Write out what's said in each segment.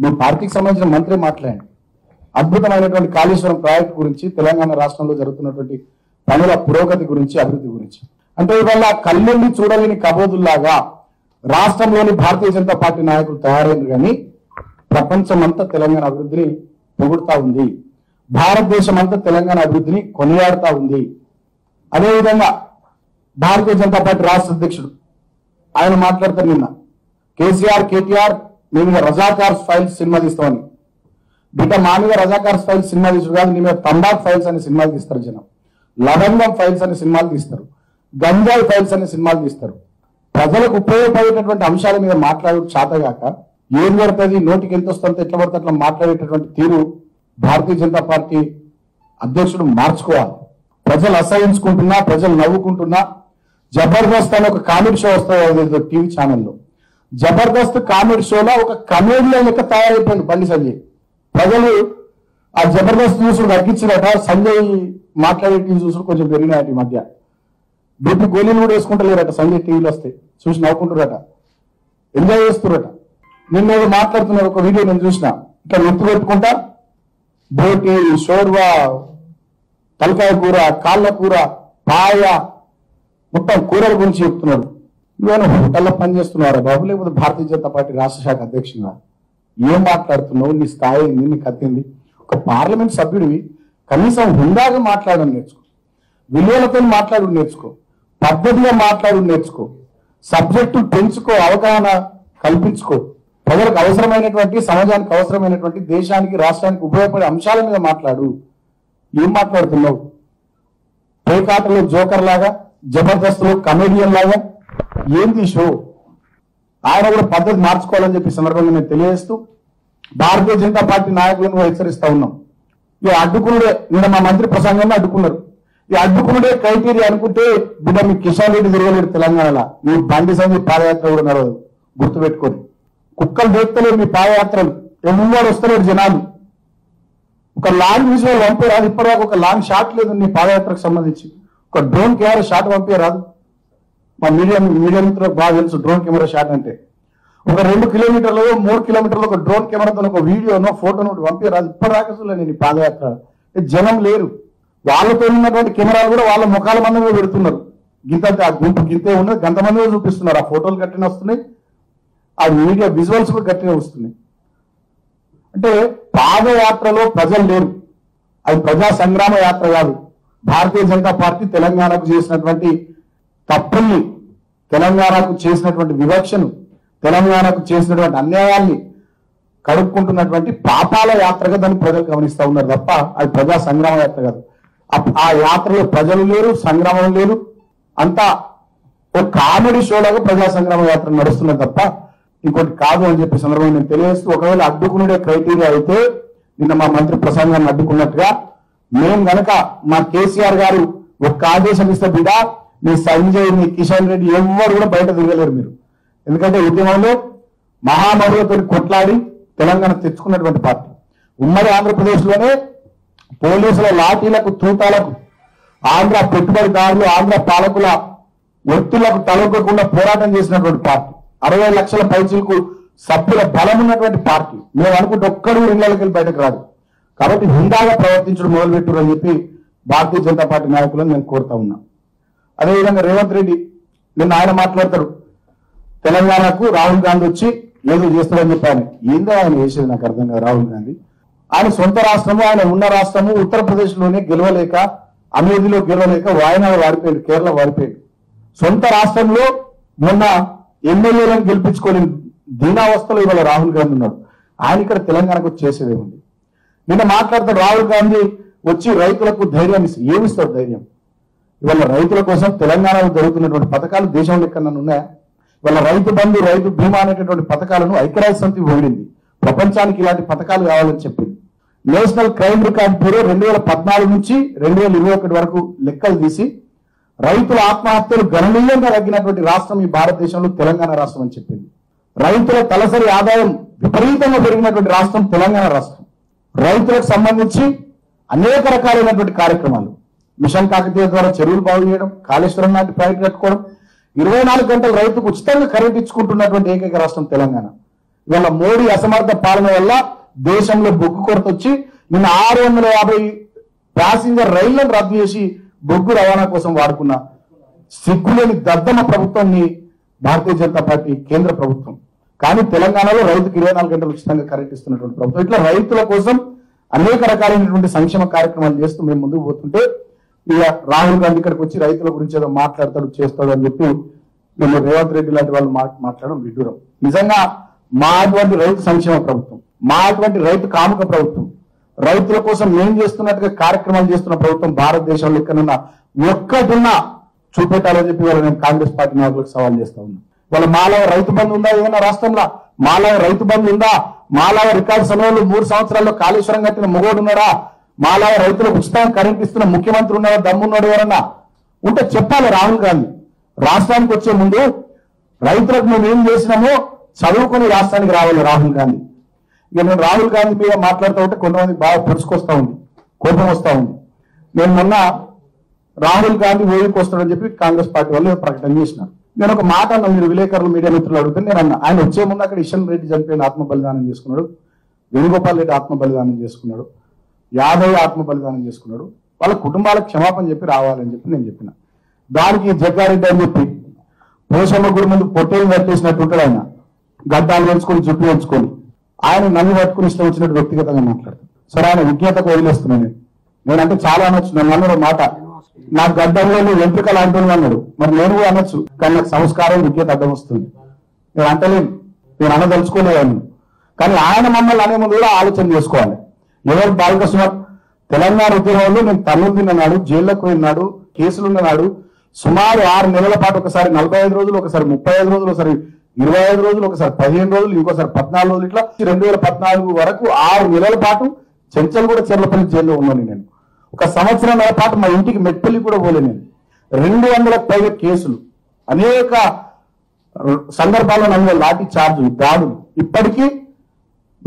మీ పార్టీకి సంబంధించిన మంత్రి మాట్లాడండి. అద్భుతమైనటువంటి కాళేశ్వరం ప్రాజెక్టు గురించి, తెలంగాణ రాష్ట్రంలో జరుగుతున్నటువంటి పనుల పురోగతి గురించి, అభివృద్ధి గురించి. అంటే ఇవాళ కళ్ళెండి చూడలేని కబోదుల్లాగా రాష్ట్రంలోని భారతీయ జనతా పార్టీ నాయకులు తయారైంది. కానీ ప్రపంచం అంతా తెలంగాణ అభివృద్ధిని పొగుడుతా ఉంది. భారతదేశం అంతా తెలంగాణ అభివృద్ధిని కొనియాడుతా ఉంది. అదేవిధంగా భారతీయ జనతా పార్టీ రాష్ట్ర అధ్యక్షుడు ఆయన మాట్లాడతారు, నిన్న కేసీఆర్ కేటీఆర్ మీ మీద రజాకార్ ఫైల్స్ సినిమా తీస్తామని. బిడ్డ మా మీద రజాకార్ ఫైల్స్ సినిమా తీసుడు కాదు, నీ మీద తంబాక్ ఫైల్స్ అనే సినిమాలు తీస్తారు జనం. లవంగం ఫైల్స్ అనే సినిమాలు తీస్తారు, గంజాయి ఫైల్స్ అనే సినిమాలు తీస్తారు. ప్రజలకు ఉపయోగపడేటటువంటి అంశాల మీద మాట్లాడే చేతగాక ఏం జరుగుతుంది, నోటికి ఎంత వస్తుందో ఎట్లా పడితే అట్లా మాట్లాడేటటువంటి తీరు భారతీయ జనతా పార్టీ అధ్యక్షుడు మార్చుకోవాలి. ప్రజలు అసహించుకుంటున్నా, ప్రజలు నవ్వుకుంటున్నా, జబర్దస్త్ అనే ఒక కామెడీ షో వస్తుంది టీవీ ఛానల్లో. జబర్దస్త్ కామెడీ షోలో ఒక కమెడియన్ లెక్క తయారైపోయింది బండి సంజయ్. ప్రజలు ఆ జబర్దస్త్ చూసుడు తగ్గించినట, సంజయ్ మాట్లాడే టీవీ చూసుడు కొంచెం పెరిగినాయట. ఈ మధ్య బీపీ గోళీలు కూడా వేసుకుంటలేరట, సంజయ్ టీవీలో వస్తే చూసి నవ్వుకుంటారట, ఎంజాయ్ చేస్తున్నారట. నిన్న ఏదో మాట్లాడుతున్నారు, ఒక వీడియో నేను చూసిన, ఇట్లా ఎత్తు పెట్టుకుంటా బోటి, షోర్వా, తలకాయ కూర, కాళ్ళ కూర, పాయ, మొత్తం కూరల గురించి చెప్తున్నాడు. నువ్వేనా హోటల్లో పనిచేస్తున్నారా బాబు, లేకపోతే భారతీయ జనతా పార్టీ రాష్ట్ర శాఖ అధ్యక్షుడిగా? ఏం మాట్లాడుతున్నావు? నీ స్థాయి ఏంది, నీ కత్తింది? ఒక పార్లమెంట్ సభ్యుడివి, కనీసం హుందాగా మాట్లాడడం నేర్చుకో, విలువలతో మాట్లాడు నేర్చుకో, పద్ధతిగా మాట్లాడు నేర్చుకో, సబ్జెక్టు పెంచుకో, అవగాహన కల్పించుకో. ప్రజలకు అవసరమైనటువంటి, సమాజానికి అవసరమైనటువంటి, దేశానికి రాష్ట్రానికి ఉపయోగపడే అంశాల మీద మాట్లాడు. ఏం మాట్లాడుతున్నావు? పేకాటలో జోకర్ లాగా, జబర్దస్త్లో కమెడియన్ లాగా ఏంది షో? ఆయన కూడా పద్ధతి మార్చుకోవాలని చెప్పి సందర్భంగా నేను తెలియజేస్తూ భారతీయ జనతా పార్టీ నాయకులను హెచ్చరిస్తా ఉన్నాం. ఈ అడ్డుకునుడే, నిన్న మా మంత్రి ప్రసంగాన్ని అడ్డుకున్నారు. ఈ అడ్డుకునుడే క్రైటీరియా అనుకుంటే బిడ్డ మీ కిషన్ రెడ్డి తిరగలేడు తెలంగాణలో, మీ బండి సంజయ్ పాదయాత్ర కూడా నడవదు. గుర్తుపెట్టుకొని కుక్కలు దేక్తలేరు మీ పాదయాత్రలు, ఎవరు వస్తలేరు జనాలు. ఒక లాంగ్ విజువల్ పంపేరాదు, ఇప్పటిదాకా ఒక లాంగ్ షాట్ లేదు నీ పాదయాత్రకు సంబంధించి. ఒక డ్రోన్ కెమెరా షాట్ పంపేరాదు. మా మీడియా మిత్రులకు బాగా తెలుసు డ్రోన్ కెమెరా షాట్ అంటే. ఒక 2 కిలోమీటర్లు 3 కిలోమీటర్లు ఒక డ్రోన్ కెమెరాతో ఒక వీడియోనో ఫోటోనో పంపేరాదు. ఇప్పటిదాకా నేను ఈ పాదయాత్ర జనం లేరు. వాళ్ళతో ఉన్నటువంటి కెమెరాలు కూడా వాళ్ళ ముఖాల మందమే పెడుతున్నారు. గింత ఆ గుంపు గింతే ఉన్నది, గంత మందిగా చూపిస్తున్నారు. ఆ ఫోటోలు గట్టిన వస్తున్నాయి, ఆ మీడియా విజువల్స్ కూడా గట్టిగా వస్తున్నాయి. అంటే పాదయాత్రలో ప్రజలు లేరు, అది ప్రజా సంగ్రామ యాత్ర కాదు. భారతీయ జనతా పార్టీ తెలంగాణకు చేసినటువంటి తప్పుల్ని, తెలంగాణకు చేసినటువంటి వివక్షను, తెలంగాణకు చేసినటువంటి అన్యాయాల్ని కడుక్కుంటున్నటువంటి పాపాల యాత్రగా దాన్ని ప్రజలు గమనిస్తూ ఉన్నారు తప్ప అది ప్రజా సంగ్రామ యాత్ర కాదు. ఆ యాత్రలో ప్రజలు లేరు, సంగ్రామం లేరు, అంతా ఒక కామెడీ షోలాగా ప్రజా సంగ్రామ యాత్ర నడుస్తున్నది తప్ప ఇంకోటి కాదు అని చెప్పి సందర్భంగా నేను తెలియజేస్తూ, ఒకవేళ అడ్డుకునే క్రైటీరియా అయితే నిన్న మా మంత్రి ప్రసంగాన్ని అడ్డుకున్నట్టుగా మేము గనక మా కేసీఆర్ గారు ఒక్క ఆదేశం ఇస్తే బిడ్డ మీ సంజయ్, మీ కిషన్ రెడ్డి ఎవరు కూడా బయట తిరగలేరు మీరు. ఎందుకంటే ఉద్యమంలో మహామరులతో కొట్లాడి తెలంగాణ తెచ్చుకున్నటువంటి పార్టీ. ఉమ్మడి ఆంధ్రప్రదేశ్లోనే పోలీసుల లాఠీలకు, తూటాలకు, ఆంధ్ర పెట్టుబడిదారులు, ఆంధ్ర పాలకుల ఒత్తులకు తలొక్కకుండా పోరాటం చేసినటువంటి పార్టీ. 60 లక్షల పైచీలకు సభ్యుల బలం ఉన్నటువంటి పార్టీ. మేము అనుకుంటే ఒక్కడు ఇళ్లకి వెళ్ళి బయటకు రాదు. కాబట్టి హుందాగా ప్రవర్తించడం మొదలుపెట్టారు అని చెప్పి భారతీయ జనతా పార్టీ నాయకులను నేను కోరుతా ఉన్నా. అదేవిధంగా రేవంత్ రెడ్డి నిన్న ఆయన మాట్లాడతాడు, తెలంగాణకు రాహుల్ గాంధీ వచ్చి ఏదో చేస్తాడని చెప్పాను. ఏందో ఆయన చేసేది నాకు అర్థం కాదు. రాహుల్ గాంధీ ఆయన సొంత రాష్ట్రము, ఆయన ఉన్న రాష్ట్రము ఉత్తరప్రదేశ్ లోనే గెలవలేక, అమేధిలో గెలవలేక వాయనాడు వాడిపోయాడు, కేరళ వాడిపోయాడు. సొంత రాష్ట్రంలో మొన్న ఎమ్మెల్యేలను గెలిపించుకోలేని దీనావస్థలో ఇవాళ రాహుల్ గాంధీ ఉన్నాడు. ఆయన ఇక్కడ తెలంగాణకు వచ్చి చేసేదే ఉంది. నిన్న మాట్లాడతాడు రాహుల్ గాంధీ వచ్చి రైతులకు ధైర్యం ఏమిస్తాడు? ధైర్యం ఇవాళ రైతుల కోసం తెలంగాణలో జరుగుతున్నటువంటి పథకాలు దేశంలో ఎక్కడన్నా ఉన్నాయా? ఇవాళ రైతు బంధు, రైతు బీమా అనేటటువంటి పథకాలను ఐక్యరాజ్య సమితి పొగిడింది. ప్రపంచానికి ఇలాంటి పథకాలు కావాలని చెప్పింది. నేషనల్ క్రైమ్ రికార్డ్ బ్యూరో 2014 నుంచి 2021 వరకు లెక్కలు తీసి రైతుల ఆత్మహత్యలు గణనీయంగా తగ్గినటువంటి రాష్ట్రం ఈ భారతదేశంలో తెలంగాణ రాష్ట్రం అని చెప్పింది. రైతుల తలసరి ఆదాయం విపరీతంగా పెరిగినటువంటి రాష్ట్రం తెలంగాణ రాష్ట్రం. రైతులకు సంబంధించి అనేక రకాలైనటువంటి కార్యక్రమాలు, మిషన్ కాకతీయ ద్వారా చెరువులు బాగు చేయడం, కాళేశ్వరం నాటి ప్రాజెక్టు కట్టుకోవడం, 24 గంటలు రైతుకు ఉచితంగా కరెంట్ ఇచ్చుకుంటున్నటువంటి ఏకైక రాష్ట్రం తెలంగాణ. ఇవాళ మోడీ అసమర్థ పాలన వల్ల దేశంలో బొగ్గు కొరత వచ్చి నిన్న 650 ప్యాసింజర్ రైళ్లను రద్దు చేసి బొగ్గు రవాణా కోసం వాడుకున్న సిగ్గులేని దద్దమ్మ ప్రభుత్వాన్ని భారతీయ జనతా పార్టీ కేంద్ర ప్రభుత్వం. కానీ తెలంగాణలో రైతుకు 24 గంటలు ఉచితంగా కరెంట్ ఇస్తున్నటువంటి ప్రభుత్వం. ఇట్లా రైతుల కోసం అనేక రకాలైనటువంటి సంక్షేమ కార్యక్రమాలు చేస్తూ మేము ముందుకు పోతుంటే ఇక రాహుల్ గాంధీ ఇక్కడికి వచ్చి రైతుల గురించి ఏదో మాట్లాడతాడు చేస్తాడు అని చెప్పి మేము రేవంత్ రెడ్డి లాంటి వాళ్ళు మాట్లాడడం విడ్డూరం. నిజంగా మా అటువంటి రైతు సంక్షేమ ప్రభుత్వం, మా అటువంటి రైతు కాముక ప్రభుత్వం, రైతుల కోసం మేము చేస్తున్నట్టుగా కార్యక్రమాలు చేస్తున్న ప్రభుత్వం భారతదేశంలో ఎక్కడన్నా ఒక్కటున్నా చూపెట్టాలని చెప్పి వాళ్ళు నేను కాంగ్రెస్ పార్టీ నాయకులకు సవాల్ చేస్తా ఉన్నాను. వాళ్ళ మాలా రైతు బంధు ఉందా ఏదైనా రాష్ట్రంలో? మాలా రైతు బంధు ఉందా? మాలా రికార్డు సమయంలో 3 సంవత్సరాల్లో కాళేశ్వరం కట్టిన మొగోడు ఉన్నాడా? మాలా రైతులకు ఉచితంగా కరెంట్ ఇస్తున్న ముఖ్యమంత్రి ఉన్నాడా? దమ్మున్నాడు ఎవరన్నా ఉంటే చెప్పాలి. రాహుల్ గాంధీ రాష్ట్రానికి వచ్చే ముందు రైతులకు మేము ఏం చేసినామో చదువుకుని రాష్ట్రానికి రావాలి రాహుల్ గాంధీ. ఇక నేను రాహుల్ గాంధీ మీద మాట్లాడుతూ ఉంటే కొంతమంది బాగా పొడుచుకొస్తా ఉంది, కోపం వస్తా ఉంది. నేను మొన్న రాహుల్ గాంధీ ఓడికి వస్తాడని చెప్పి కాంగ్రెస్ పార్టీ వాళ్ళు ప్రకటన చేసినారు. నేను ఒక మాట అన్నా, మీరు విలేకరులు మీడియా మిత్రులు అడుగుతాను. నేను అన్నా ఆయన వచ్చే ముందు అక్కడ ఇషన్ రెడ్డి చనిపోయిన ఆత్మ బలిదానం చేసుకున్నాడు, వేణుగోపాల్ రెడ్డి ఆత్మ బలిదానం చేసుకున్నాడు, యాదవ్ ఆత్మ బలిదానం చేసుకున్నాడు. వాళ్ళ కుటుంబాలకు క్షమాపణ చెప్పి రావాలని చెప్పి నేను చెప్పిన. దానికి జగ్గారెడ్డి అని చెప్పి పోషమ్మ గుడి ముందు పొట్టేలు కట్టేసినట్టు ఉంటాడు ఆయన, గడ్డాలు పెంచుకొని జుట్టు పెంచుకొని. ఆయన నన్ను పట్టుకుని ఇష్టం వచ్చినట్టు వ్యక్తిగతంగా మాట్లాడతాను. సరే ఆయన విజ్ఞతకు వదిలేస్తున్నాను. నేనంటే చాలా అనొచ్చు. నన్ను అన్నాడు మాట, నా గడ్డంలో నువ్వు వెంట్రుకలు అంటున్నావు అన్నాడు. మరి నేను కూడా అనొచ్చు, కానీ నాకు సంస్కారం విజ్ఞత అడ్డం వస్తుంది. నేను అంటలేను, నేను అనదలుచుకోలేను. కానీ ఆయన మమ్మల్ని అనే ముందు కూడా ఆలోచన చేసుకోవాలి. ఎవరు బాలకృష్ణ తెలంగాణ ఉద్యమంలో నేను తన్నులు తిన్నాడు, జైల్లోకి పోయినాడు, కేసులున్నాడు. సుమారు 6 నెలల పాటు ఒకసారి 45 రోజులు, ఒకసారి 35 రోజులు, ఒకసారి 25 రోజులు, ఒకసారి 15 రోజులు, ఇంకోసారి 14 రోజులు, ఇట్లా 2014 వరకు 6 నెలల పాటు చెంచల్గూడ చెర్లపల్లి జైల్లో ఉన్నాను నేను. 1 సంవత్సరాల పాటు మా ఇంటికి మెట్పల్లి కూడా పోలే నేను. 200లకు పైగా కేసులు, అనేక సందర్భాల్లో నా మీద లాఠీ చార్జులు, దాడులు. ఇప్పటికీ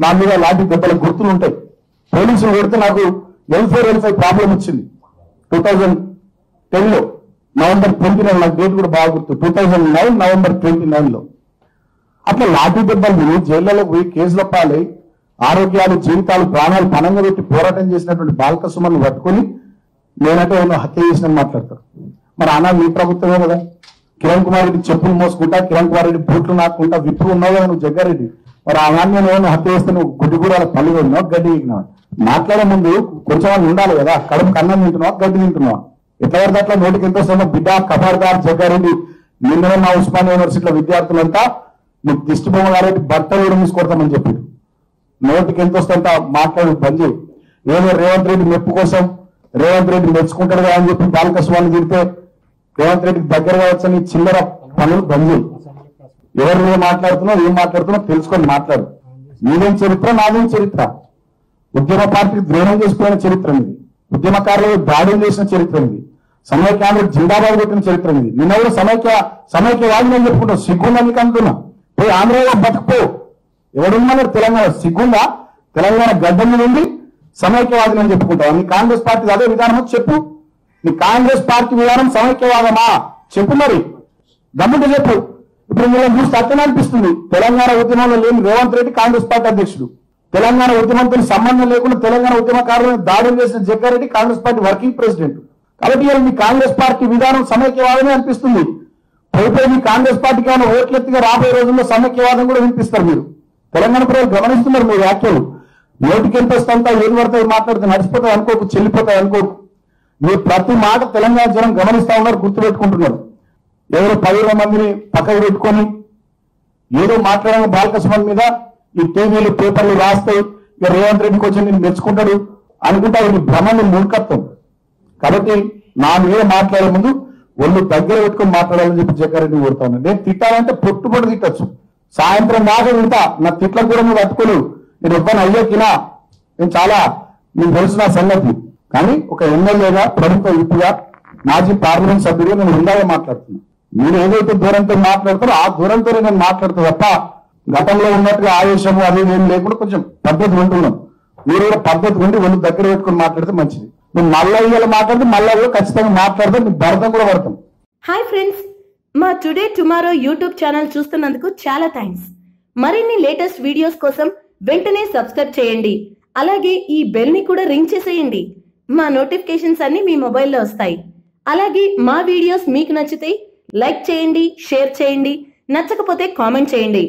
నా మీద లాఠీ దెబ్బల గుర్తులు ఉంటాయి. పోలీసులు కొడితే నాకు L4, L5 ప్రాబ్లం వచ్చింది 2010లో నవంబర్ 29. నాకు డేట్ కూడా బాగా గుర్తు, 2009 నవంబర్ 29లో. అట్లా లాఠీ దెబ్బలు తిని జైళ్లలో పోయి కేసుల పాలై ఆరోగ్యాలు, జీవితాలు, ప్రాణాలు పణంగా పెట్టి పోరాటం చేసినటువంటి బాలకృష్ణను పట్టుకొని నేనంటే ఏమో హత్య చేసినని మాట్లాడతారు. మరి అన్నా మీ ప్రభుత్వమే కదా. కిరణ్ కుమార్ రెడ్డి చెప్పులు మోసుకుంటా, కిరణ్ కుమార్ రెడ్డి బూట్లు నాకుంటా, విప్పు ఉన్నావు కదా నువ్వు జగ్గారెడ్డి. మరి ఆ నాన్న ఏమో హత్య చేస్తే నువ్వు గుడ్డిగూడాల పల్లి కొడినావు, గడ్డి ఎగినావు. మాట్లాడే ముందు కొంచెం ఉండాలి కదా. కడుపు కన్నం తింటున్నావా, గడ్డి తింటున్నావా? ఎట్లా పడితే అట్లా నోటికి ఎంత వస్తుందో బిడ్డ ఖబర్దార్ జగ్గారెడ్డి. నిన్న మా ఉస్మానియా యూనివర్సిటీలో విద్యార్థులంతా నువ్వు దిష్టి బొమ్మ గారెడ్డి బట్టలు కూడా మూసుకొడతామని చెప్పారు. నోటికి ఎంత వస్తుందంట మాట్లాడు బంద్ చేయి. ఏదో రేవంత్ రెడ్డి మెప్పు కోసం రేవంత్ రెడ్డి మెచ్చుకుంటాడు కదా అని చెప్పి బాలకృష్ణాన్ని తిడితే రేవంత్ రెడ్డికి దగ్గర కావచ్చని చిల్లర పనులు బంద్ చేయి. ఎవరు నువ్వు మాట్లాడుతున్నావు, ఏం మాట్లాడుతున్నావు తెలుసుకొని మాట్లాడు. నీదేం చరిత్ర, నాదేం చరిత్ర? ఉద్యమ పార్టీకి ద్రోహం చేసిపోయిన చరిత్ర ఇది. ఉద్యమకారులు దాడులు చేసిన చరిత్ర ఇది. సమైక్యాంధ్ర జిందాబాద్ పెట్టిన చరిత్ర ఇది. నిన్న కూడా సమైక్యవాదిని అని చెప్పుకుంటావు. సిగ్గుందని అంటున్నా. పోయి ఆంధ్రలో బతుకుపో. ఎవడున్నాడు తెలంగాణ? సిగ్గుందా? తెలంగాణ గడ్డ మీద ఉండి సమైక్యవాదిని అని చెప్పుకుంటావు. నీ కాంగ్రెస్ పార్టీ అదే విధానం చెప్పు. నీ కాంగ్రెస్ పార్టీ విధానం సమైక్యవాదమా చెప్పు. మరి దమ్ముంటే చెప్పు. ఇప్పుడు మీరు చూస్తే అర్థం అనిపిస్తుంది. తెలంగాణ ఉద్యమంలో లేని రేవంత్ రెడ్డి కాంగ్రెస్ పార్టీ అధ్యక్షుడు. తెలంగాణ ఉద్యమంతో సంబంధం లేకుండా తెలంగాణ ఉద్యమకారులను దాడులు చేసిన Jaggareddy Congress party working president. కాబట్టి మీ కాంగ్రెస్ పార్టీ విధానం సమైక్యవాదమే అనిపిస్తుంది. పోయిపోయి మీ కాంగ్రెస్ పార్టీకి ఏమైనా ఓట్లెత్తిగా రాబోయే రోజుల్లో సమైక్యవాదం కూడా వినిపిస్తారు. మీరు తెలంగాణ ప్రజలు గమనిస్తున్నారు మీ వ్యాఖ్యలు. నోటికి ఎంత వస్తుంటా ఏం పడతాయి మాట్లాడితే నడిచిపోతాయి అనుకోకు, చెల్లిపోతాయి అనుకోకు. మీరు ప్రతి మాట తెలంగాణ జనం గమనిస్తా ఉన్నారు, గుర్తుపెట్టుకుంటున్నారు. ఎవరు 10,000 మందిని పక్కకు పెట్టుకొని ఏదో మాట్లాడిన బాలకృష్ణ మీద ఈ టీవీలు, పేపర్లు రాస్తాయి. ఇక రేవంత్ రెడ్డికి వచ్చి నేను మెచ్చుకుంటాడు అనుకుంటా. ఇది భ్రమని మూర్ఖత్వం. కాబట్టి నా మీద మాట్లాడే ముందు ఒళ్ళు దగ్గర పెట్టుకొని మాట్లాడాలని చెప్పి జగ్గారెడ్డిని కోరుతా ఉన్నాను. నేను తిట్టాలంటే పొట్టుపొట్టు తిట్టచ్చు. సాయంత్రం దాకా తింటా. నా తిట్లకు కూడా నువ్వు పట్టుకోలేవు. నేను ఇవ్వను అయ్యాకినా. నేను చాలా నీకు తెలుసు నా సంగతి. కానీ ఒక ఎమ్మెల్యేగా, ప్రభుత్వ విప్పుగా, మాజీ పార్లమెంట్ సభ్యుడిగా నేను ఉండాలని మాట్లాడుతున్నాను. మీరు ఏదైతే దూరంతో మాట్లాడతారో ఆ దూరంతోనే నేను మాట్లాడుతా తప్ప గతంలో ఉన్నట్టుగా ఆవేశము అది ఏం లేకుండా కొంచెం పద్ధతి ఉంటున్నాం. మీరు కూడా పద్ధతి ఉండి ఒళ్ళు దగ్గర పెట్టుకుని మాట్లాడితే మంచిది. నువ్వు మళ్ళా ఇవాళ మాట్లాడితే మళ్ళా కూడా ఖచ్చితంగా మాట్లాడితే నీ భరతం కూడా పడతాం. హాయ్ ఫ్రెండ్స్, మా టుడే టుమారో యూట్యూబ్ ఛానల్ చూస్తున్నందుకు చాలా థ్యాంక్స్. మరిన్ని లేటెస్ట్ వీడియోస్ కోసం వెంటనే సబ్స్క్రైబ్ చేయండి. అలాగే ఈ బెల్ ని కూడా రింగ్ చేసేయండి. మా నోటిఫికేషన్స్ అన్ని మీ మొబైల్లో వస్తాయి. అలాగే మా వీడియోస్ మీకు నచ్చితే లైక్ చేయండి, షేర్ చేయండి, నచ్చకపోతే కామెంట్ చేయండి.